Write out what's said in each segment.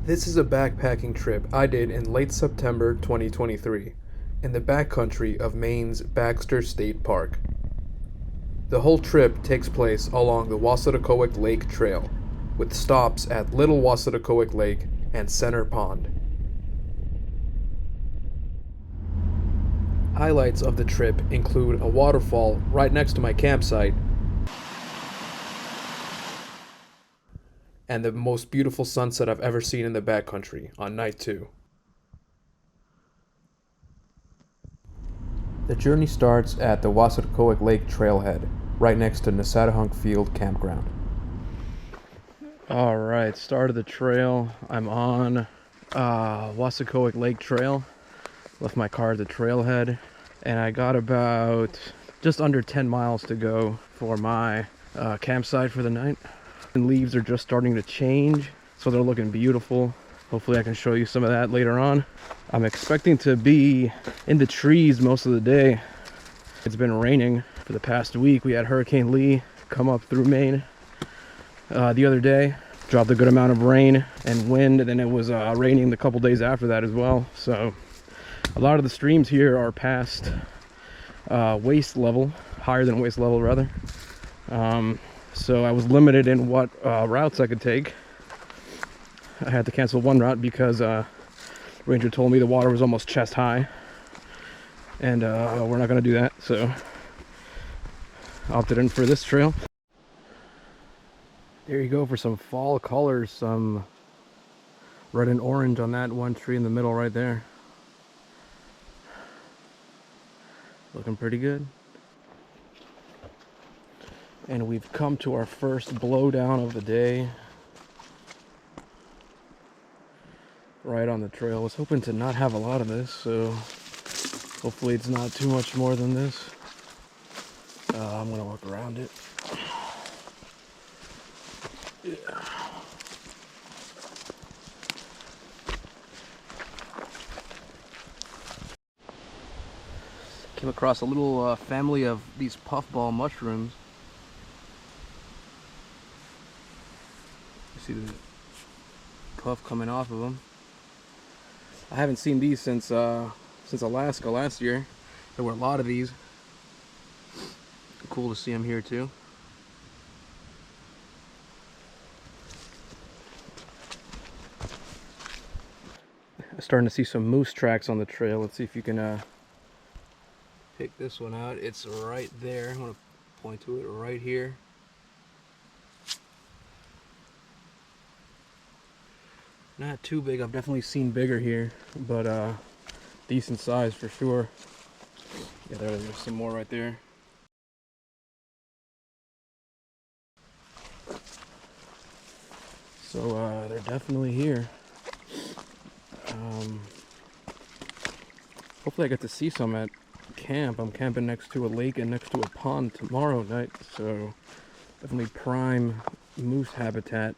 This is a backpacking trip I did in late September 2023 in the backcountry of Maine's Baxter State Park. The whole trip takes place along the Wassatacoick Lake Trail, with stops at Little Wassatacoick Lake and Center Pond. Highlights of the trip include a waterfall right next to my campsite and the most beautiful sunset I've ever seen in the backcountry on night 2. The journey starts at the Wassatacoick Lake trailhead, right next to Nesatahunk Field Campground. Alright, start of the trail. I'm on Wassatacoick Lake Trail. Left my car at the trailhead, and I got about just under 10 miles to go for my campsite for the night. And leaves are just starting to change, so they're looking beautiful. Hopefully I can show you some of that later on. I'm expecting to be in the trees most of the day. It's been raining for the past week. We had Hurricane Lee come up through Maine the other day. Dropped a good amount of rain and wind, and then it was raining the couple days after that as well. So a lot of the streams here are past waist level, higher than waist level rather. So I was limited in what routes I could take. I had to cancel one route because Ranger told me the water was almost chest high, and we're not going to do that, so I opted in for this trail. There you go for some fall colors, some red and orange on that one tree in the middle right there. Looking pretty good. And we've come to our first blowdown of the day. Right on the trail. I was hoping to not have a lot of this, so hopefully it's not too much more than this. I'm gonna walk around it. Yeah. Came across a little family of these puffball mushrooms. You see the puff coming off of them. I haven't seen these since Alaska last year. There were a lot of these. Cool to see them here too. Starting to see some moose tracks on the trail. Let's see if you can pick this one out. It's right there. I'm gonna point to it right here. Not too big. I've definitely seen bigger here, but decent size for sure. Yeah, there's some more right there. So they're definitely here. Hopefully I get to see some at camp. I'm camping next to a lake and next to a pond tomorrow night, so definitely prime moose habitat.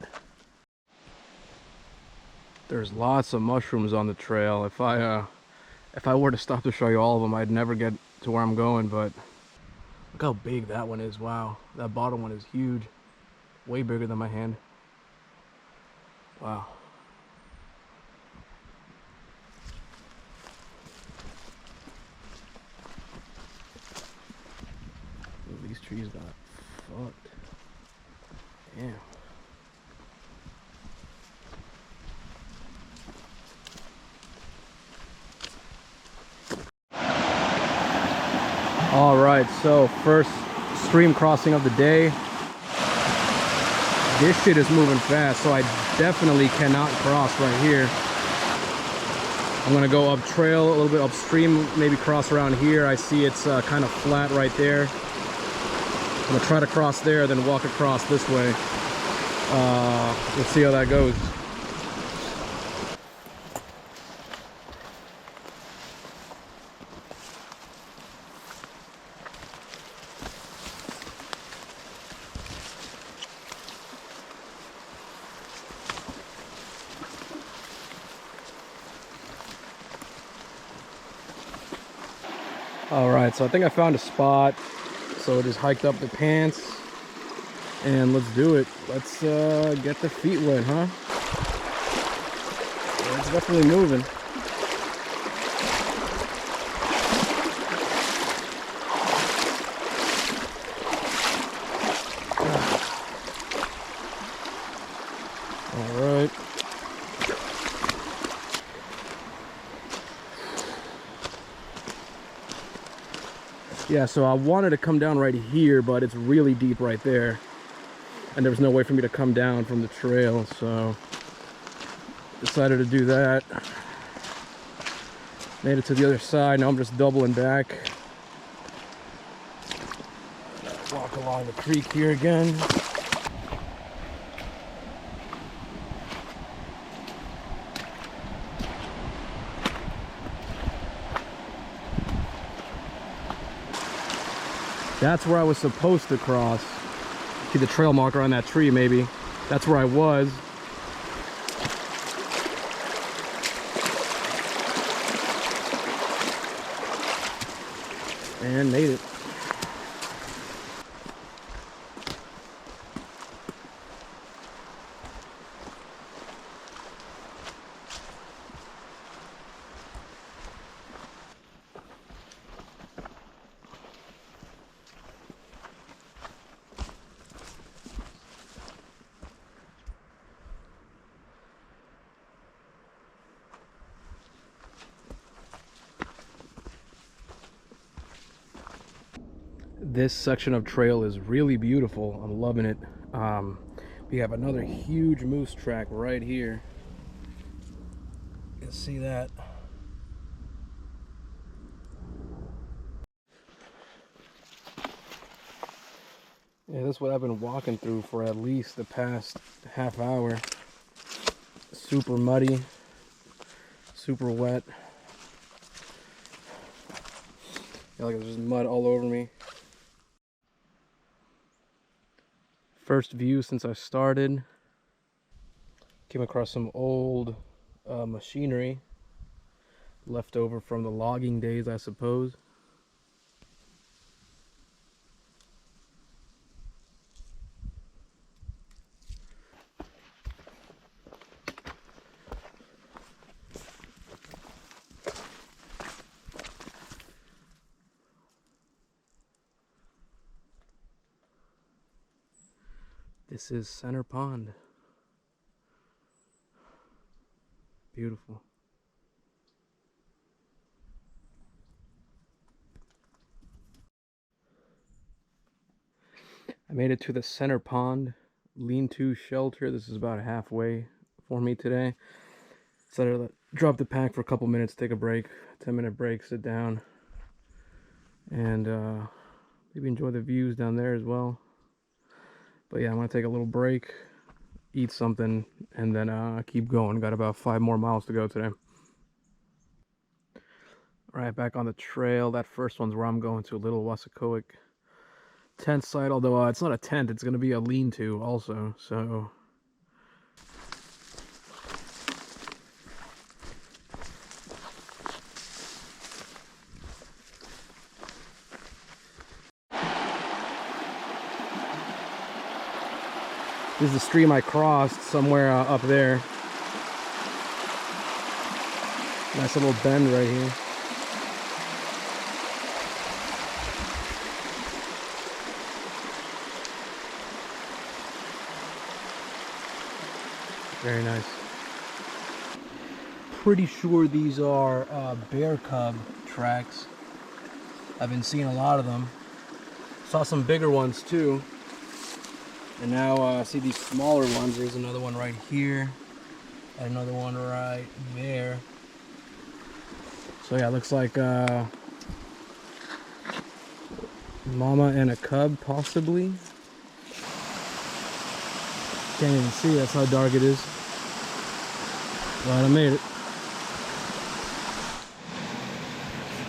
There's lots of mushrooms on the trail. If I were to stop to show you all of them, I'd never get to where I'm going, but look how big that one is. Wow, that bottom one is huge. Way bigger than my hand. Wow. Ooh, these trees got fucked. Damn. All right, so first stream crossing of the day. This shit is moving fast, so I definitely cannot cross right here. I'm gonna go up trail a little bit upstream, maybe cross around here. I see it's kind of flat right there. I'm gonna try to cross there, then walk across this way. Let's see how that goes. All right, so I think I found a spot. So just hiked up the pants and let's do it. Let's get the feet wet, huh? it's definitely moving. All right. Yeah, so I wanted to come down right here, but it's really deep right there. And there was no way for me to come down from the trail, so decided to do that. Made it to the other side. Now I'm just doubling back. Walk along the creek here again. That's where I was supposed to cross. See the trail marker on that tree, maybe. That's where I was. And made it. This section of trail is really beautiful. I'm loving it. We have another huge moose track right here. You can see that. Yeah, this is what I've been walking through for at least the past half hour. Super muddy, super wet. Yeah, like there's mud all over me. First view since I started. Came across some old machinery left over from the logging days, I suppose. This is Center Pond. Beautiful. I made it to the Center Pond lean-to shelter. This is about halfway for me today. Decided to drop the pack for a couple minutes, take a break, 10-minute break, sit down, and maybe enjoy the views down there as well. But yeah, I'm gonna take a little break, eat something, and then keep going. Got about 5 more miles to go today. All right, back on the trail. That first one's where I'm going to, a little Wassacoic tent site, although it's not a tent, it's gonna be a lean-to also, so this is the stream I crossed somewhere up there. Nice little bend right here. Very nice. Pretty sure these are bear cub tracks. I've been seeing a lot of them. Saw some bigger ones too. And now I see these smaller ones. There's another one right here. And another one right there. So yeah, it looks like mama and a cub, possibly. Can't even see, that's how dark it is. But I made it.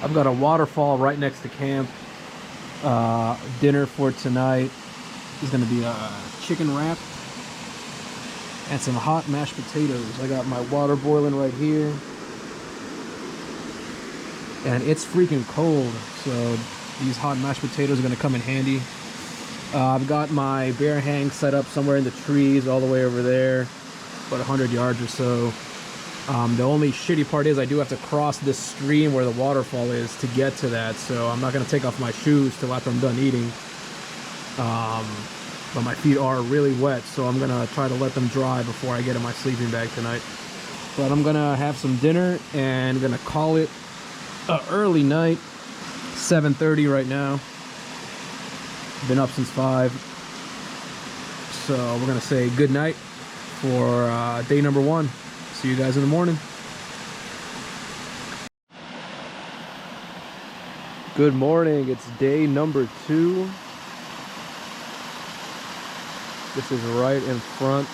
I've got a waterfall right next to camp. Dinner for tonight is going to be a chicken wrap and some hot mashed potatoes. I got my water boiling right here. And it's freaking cold, so these hot mashed potatoes are going to come in handy. I've got my bear hang set up somewhere in the trees all the way over there, about 100 yards or so. The only shitty part is I do have to cross this stream where the waterfall is to get to that, so I'm not going to take off my shoes till after I'm done eating. But my feet are really wet, so I'm going to try to let them dry before I get in my sleeping bag tonight. But I'm going to have some dinner and going to call it an early night, 7:30 right now. Been up since 5. So we're going to say good night for day number 1. See you guys in the morning. Good morning. It's day number 2. This is right in front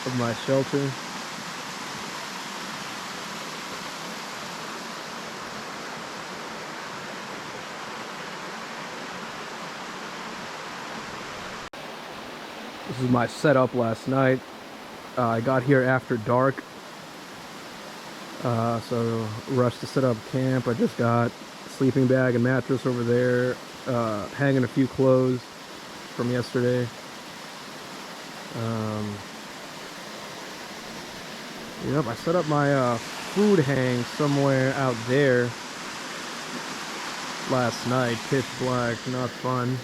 of my shelter. This is my setup last night. I got here after dark, so rushed to set up camp. I just got a sleeping bag and mattress over there, hanging a few clothes from yesterday. Yep, I set up my food hang somewhere out there last night. Pitch black, not fun.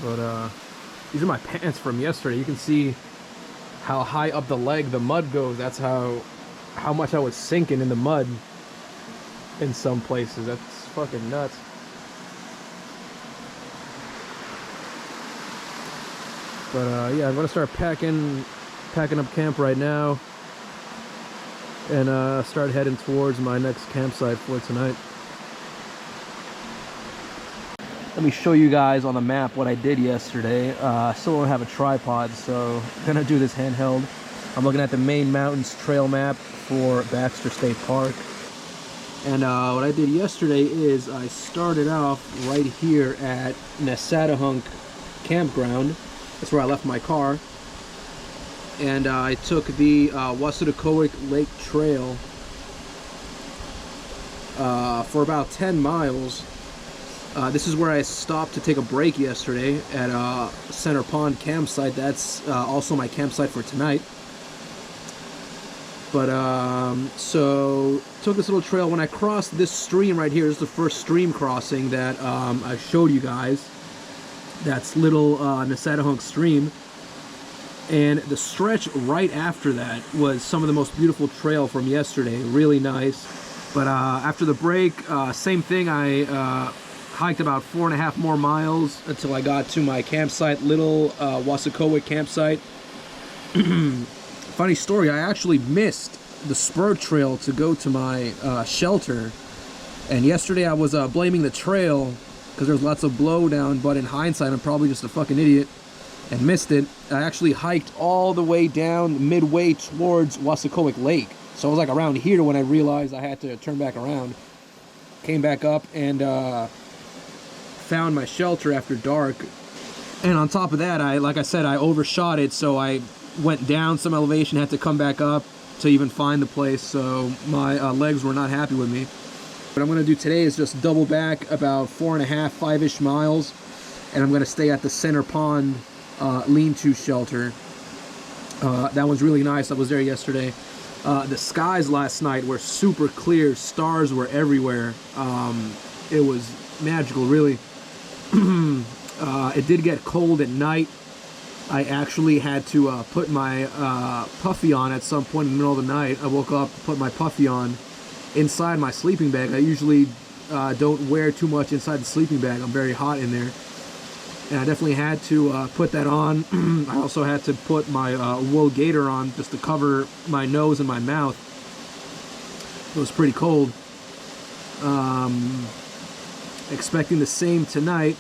But these are my pants from yesterday. You can see how high up the leg the mud goes. That's how much I was sinking in the mud in some places. That's fucking nuts. But yeah, I'm gonna start packing up camp right now and start heading towards my next campsite for tonight. Let me show you guys on the map what I did yesterday. I still don't have a tripod, so I'm gonna do this handheld. I'm looking at the Maine Mountains trail map for Baxter State Park. And what I did yesterday is I started off right here at Nessadahunk Campground. That's where I left my car. And I took the Wassatacoick Lake Trail for about 10 miles. This is where I stopped to take a break yesterday at Center Pond campsite. That's also my campsite for tonight. But so took this little trail. When I crossed this stream right here, this is the first stream crossing that I showed you guys. That's little Nessadahunk stream. And the stretch right after that was some of the most beautiful trail from yesterday. Really nice. But after the break, same thing. I hiked about 4.5 more miles until I got to my campsite, little Wassatacoick campsite. Funny story, I actually missed the spur trail to go to my shelter. And yesterday I was blaming the trail because there's lots of blowdown, but in hindsight I'm probably just a fucking idiot and missed it. I actually hiked all the way down midway towards Wassatacoick Lake. So I was like around here when I realized I had to turn back around. Came back up and found my shelter after dark. And on top of that, like I said, I overshot it, so I went down some elevation, had to come back up to even find the place, so my legs were not happy with me. What I'm going to do today is just double back about 4.5, 5-ish miles, and I'm going to stay at the Center Pond lean-to shelter. That one's really nice. I was there yesterday. The skies last night were super clear. Stars were everywhere. It was magical, really. It did get cold at night. I actually had to put my puffy on at some point in the middle of the night. I woke up, put my puffy on inside my sleeping bag. I usually don't wear too much inside the sleeping bag. I'm very hot in there. And I definitely had to put that on. I also had to put my wool gaiter on just to cover my nose and my mouth. It was pretty cold. Expecting the same tonight,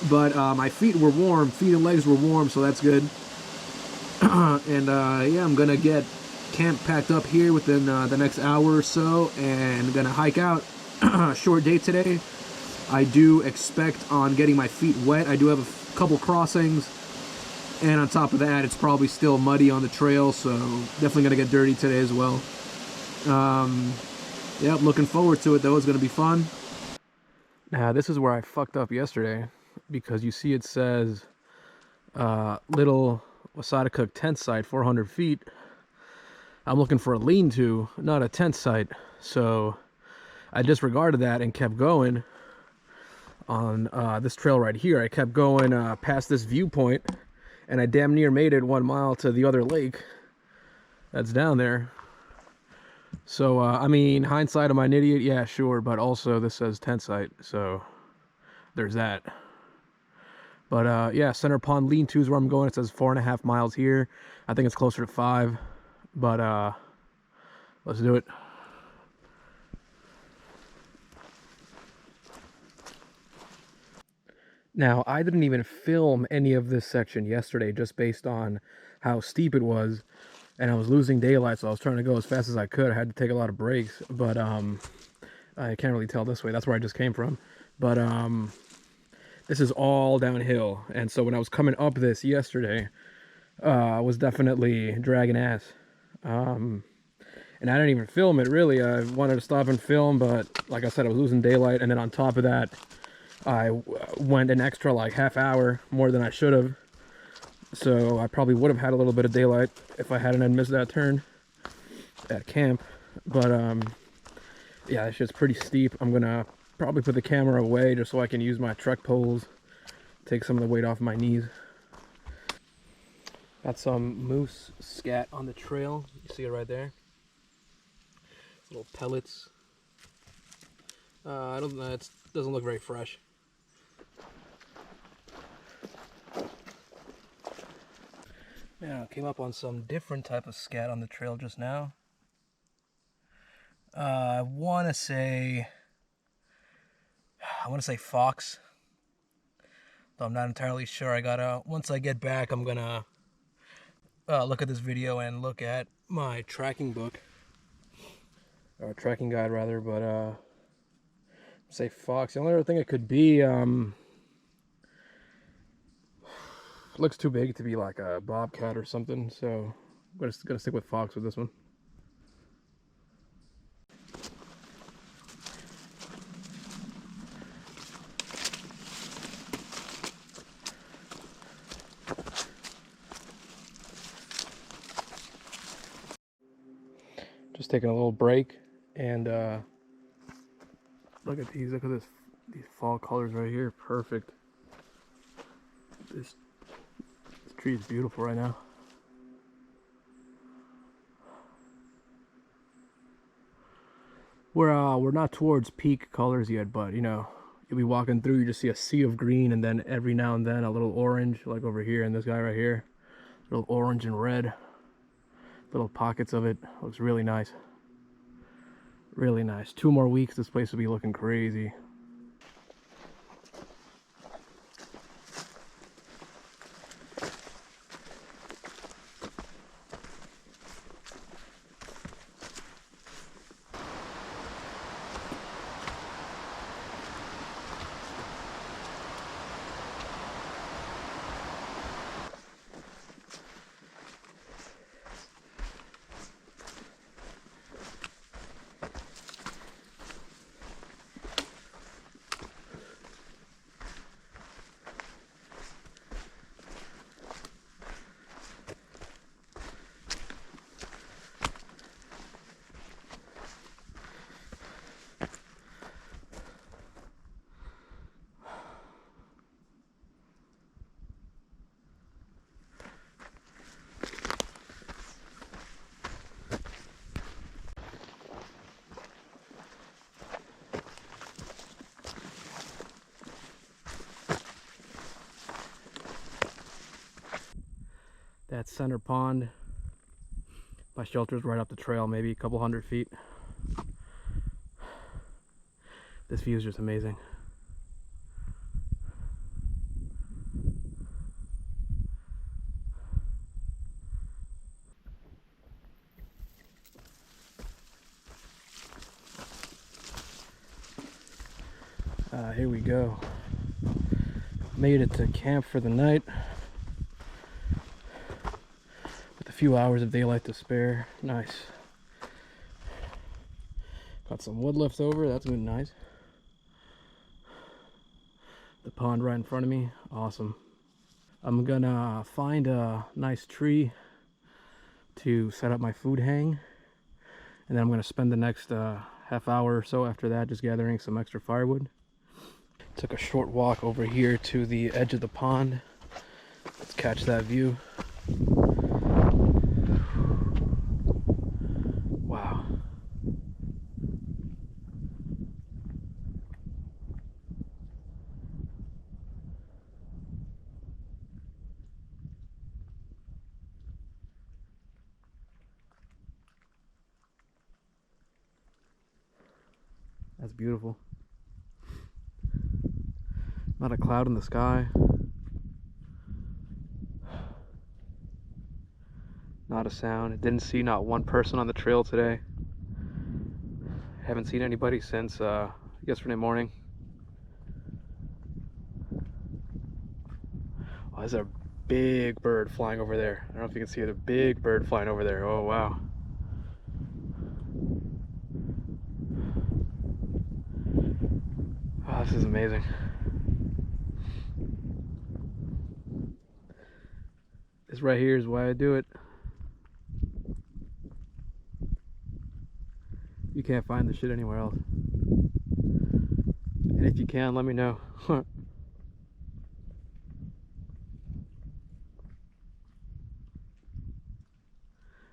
but my feet were warm. Feet and legs were warm, so that's good. And yeah, I'm gonna get camp packed up here within the next hour or so, and gonna hike out. Short day today. I do expect on getting my feet wet. I do have a couple crossings, and on top of that, it's probably still muddy on the trail, so definitely gonna get dirty today as well. Yeah, looking forward to it though. It's gonna be fun. Now this is where I fucked up yesterday, because you see it says little Wassatacoick tent site, 400 feet. I'm looking for a lean-to, not a tent site. So I disregarded that and kept going on this trail right here. I kept going past this viewpoint, and I damn near made it 1 mile to the other lake that's down there. So, I mean, hindsight, am I an idiot? Yeah, sure, but also this says tent site, so there's that. But, yeah, Center Pond lean-to is where I'm going. It says 4.5 miles here. I think it's closer to 5, but, let's do it. Now, I didn't even film any of this section yesterday just based on how steep it was, and I was losing daylight, so I was trying to go as fast as I could. I had to take a lot of breaks, but I can't really tell this way. That's where I just came from. But this is all downhill, and so when I was coming up this yesterday, I was definitely dragging ass. And I didn't even film it, really. I wanted to stop and film, but like I said, I was losing daylight, and then on top of that, I went an extra like half hour more than I should have. So I probably would have had a little bit of daylight if I hadn't missed that turn at camp. But yeah, it's just pretty steep. I'm gonna probably put the camera away just so I can use my trek poles, take some of the weight off my knees. Got some moose scat on the trail. You see it right there. Little pellets. I don't know. It doesn't look very fresh. Yeah, came up on some different type of scat on the trail just now. I want to say fox, though I'm not entirely sure. I gotta, once I get back, I'm gonna look at this video and look at my tracking book, or tracking guide rather. But say fox. The only other thing it could be, looks too big to be like a bobcat or something, so I'm gonna stick with fox with this one. Just taking a little break, and look at these. Look at this. These fall colors right here. Perfect. This tree is beautiful right now. We're not towards peak colors yet, but you know, you'll be walking through, you just see a sea of green, and then every now and then a little orange, like over here, and this guy right here, little orange and red, little pockets of it. Looks really nice. Really nice. 2 more weeks, this place will be looking crazy. That's Center Pond. My shelter's right up the trail, maybe a couple 100 feet. This view is just amazing. Here we go. Made it to camp for the night with a few hours of daylight to spare. Nice. Got some wood left over. That's been nice. The pond right in front of me. Awesome. I'm gonna find a nice tree, to set up my food hang. And then I'm going to spend the next half hour or so after that just gathering some extra firewood. Took a short walk over here to the edge of the pond. Let's catch that view. Wow. That's beautiful. Not a cloud in the sky. Not a sound. Didn't see not one person on the trail today. Haven't seen anybody since yesterday morning. Oh, there's a big bird flying over there. I don't know if you can see it. A big bird flying over there. Oh, wow. Oh, this is amazing. This right here is why I do it. You can't find this shit anywhere else. And if you can, let me know.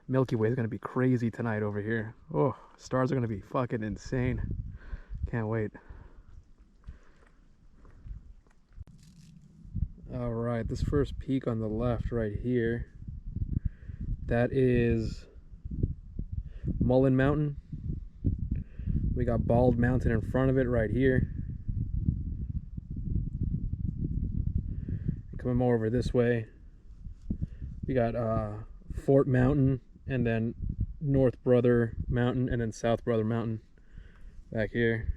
Milky Way is gonna be crazy tonight over here. Oh, stars are gonna be fucking insane. Can't wait. All right, this first peak on the left right here, that is Mullen Mountain. We got Bald Mountain in front of it right here. Coming more over this way, we got Fort Mountain, and then North Brother Mountain, and then South Brother Mountain back here.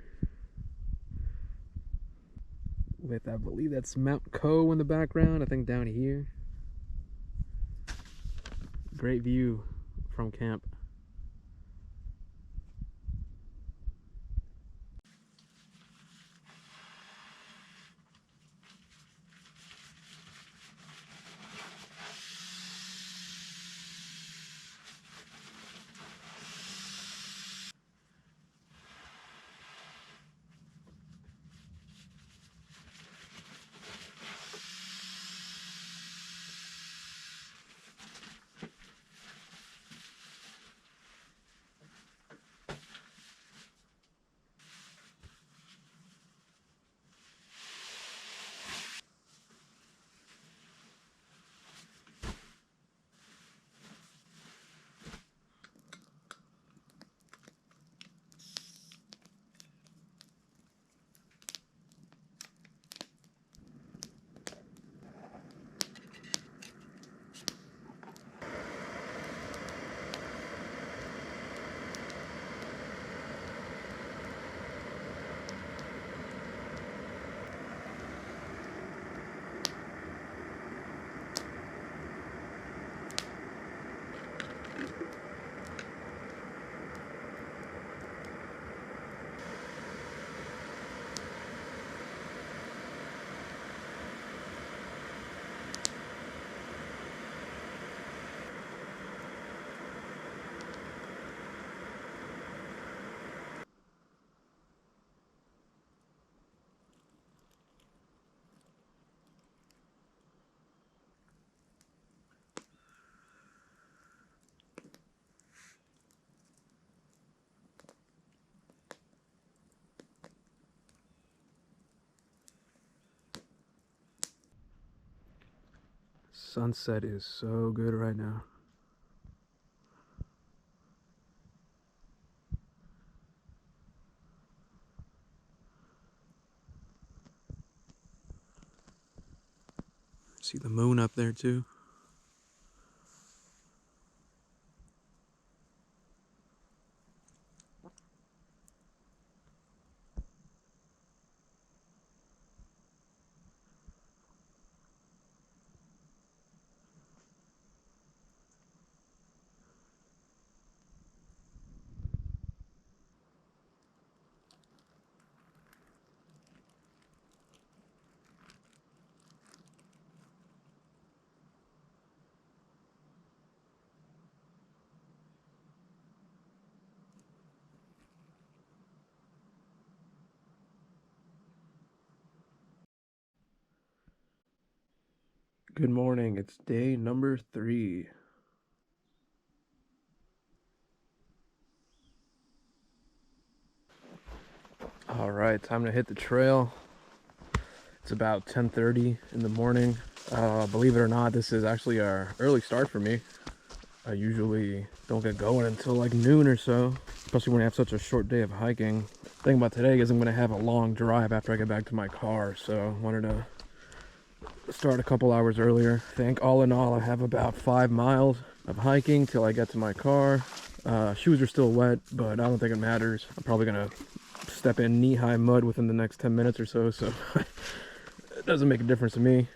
With, I believe that's Mount Coe in the background, I think down here. Great view from camp. Sunset is so good right now. See the moon up there too. Good morning. It's day number 3. All right, time to hit the trail. It's about 10:30 in the morning. Believe it or not, this is actually our early start for me. I usually don't get going until like noon or so, especially when I have such a short day of hiking. The thing about today is I'm gonna have a long drive after I get back to my car, so I wanted to start a couple hours earlier. I think all in all I have about 5 miles of hiking till I get to my car. Shoes are still wet, but I don't think it matters. I'm probably gonna step in knee-high mud within the next 10 minutes or so, so it doesn't make a difference to me.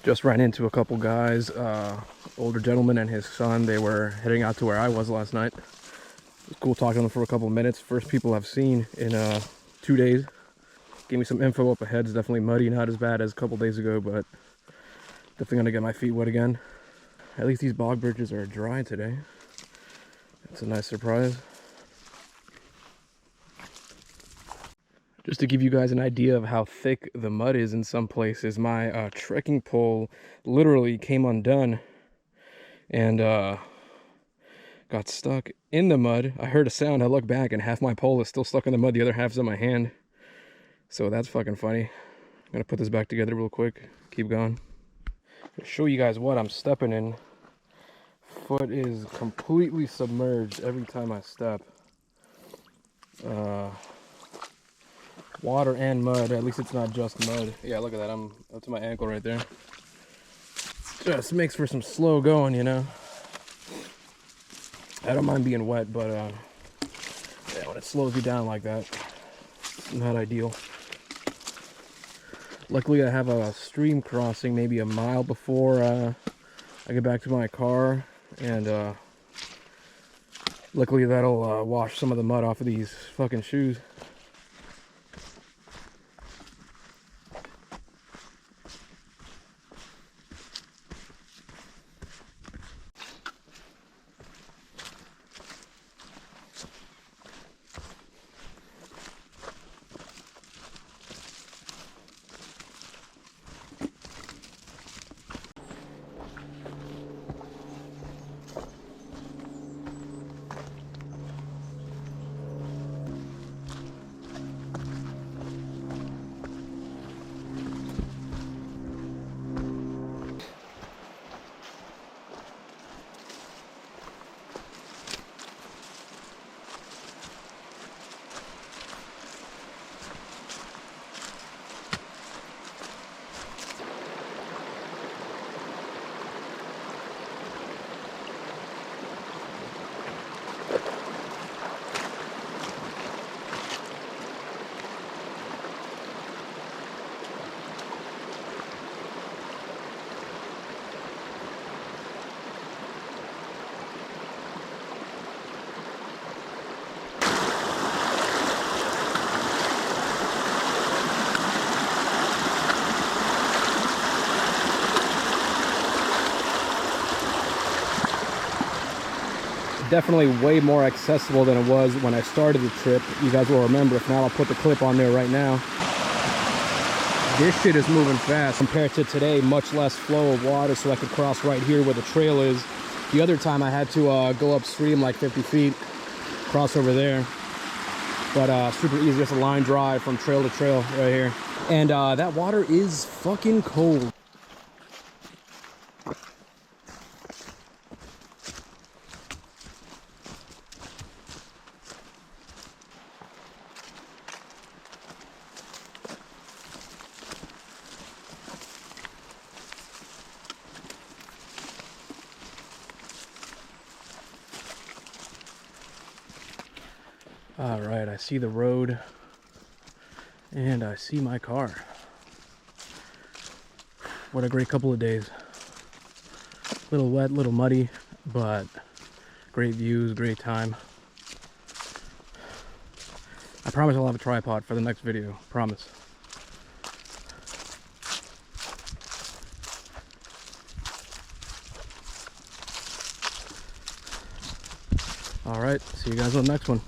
Just ran into a couple guys, older gentleman and his son. They were heading out to where I was last night. It was cool talking to them for a couple of minutes. First people I've seen in 2 days. Gave me some info up ahead. It's definitely muddy, not as bad as a couple days ago, but definitely gonna get my feet wet again. At least these bog bridges are dry today. That's a nice surprise. Just to give you guys an idea of how thick the mud is in some places, my trekking pole literally came undone and got stuck in the mud. I heard a sound, I look back and half my pole is still stuck in the mud, the other half's in my hand. So that's fucking funny. I'm gonna put this back together real quick, keep going. To show you guys what I'm stepping in. Foot is completely submerged every time I step. Water and mud, at least it's not just mud. Yeah, look at that, I'm up to my ankle right there. Just makes for some slow going, you know. I don't mind being wet, but yeah, when it slows you down like that, it's not ideal. Luckily I have a stream crossing maybe a mile before I get back to my car, and luckily that'll wash some of the mud off of these fucking shoes. Definitely way more accessible than it was when I started the trip. You guys will remember. If not, I'll put the clip on there right now. This shit is moving fast compared to today. Much less flow of water, so I could cross right here where the trail is. The other time I had to go upstream like 50 feet, cross over there. But super easy, just a line drive from trail to trail right here. And that water is fucking cold. All right, I see the road and I see my car. What a great couple of days. Little wet, little muddy, but great views, great time. I promise I'll have a tripod for the next video. Promise. All right, see you guys on the next one.